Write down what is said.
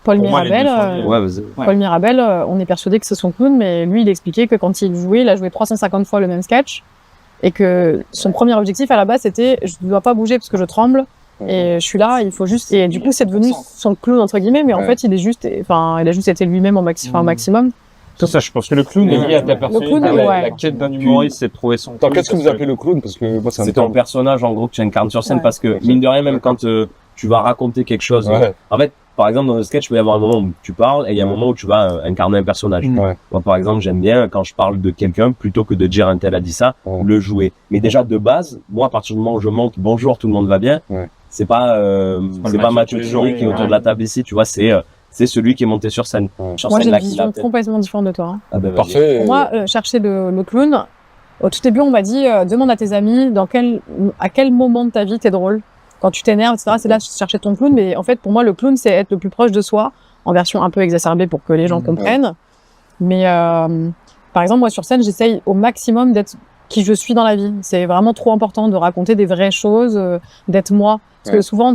Paul Pour moi, les Mirabel, deux sont liés. Ouais, vas-y. Paul Mirabel, on est persuadé que c'est son clown, mais lui, il expliquait que quand il jouait, il a joué 350 fois le même sketch et que son premier objectif à la base, c'était je ne dois pas bouger parce que je tremble et je suis là, il faut juste. Et du coup, c'est devenu son clown entre guillemets, mais en fait, il a juste été lui-même au maximum. C'est ça, je pense que le clown est lié à ta personnalité. clown, ouais. La quête d'un humoriste, c'est de trouver son Attends, clown. qu'est-ce que vous appelez le clown? Parce que moi, ça me C'est ton parle. personnage, en gros, que tu incarnes sur scène, Ouais. parce que, mine de rien, même quand tu vas raconter quelque chose, Ouais. en fait, par exemple, dans le sketch, il peut y avoir un moment où tu parles et il y a un moment où tu vas incarner un personnage. Ouais. Moi, par exemple, j'aime bien, quand je parle de quelqu'un, plutôt que de dire un tel a dit ça, Ouais. le jouer. Mais déjà, de base, moi, à partir du moment où je monte, bonjour, tout le monde va bien, Ouais. c'est pas Mathieu Théory qui est autour de la table ici, tu vois, c'est celui qui est monté sur scène. Ouais. Sur Moi, scène, j'ai une là, qui vision l'a peut-être. complètement différente de toi. Hein. Ah ben, vas-y. Parfait. Pour moi, chercher le clown, au tout début, on m'a dit demande à tes amis à quel moment de ta vie t'es drôle. Quand tu t'énerves, etc. C'est là chercher ton clown. Mais en fait, pour moi, le clown, c'est être le plus proche de soi, en version un peu exacerbée pour que les gens comprennent. Mais par exemple, moi, sur scène, j'essaye au maximum d'être qui je suis dans la vie. C'est vraiment trop important de raconter des vraies choses, d'être moi. Parce que souvent,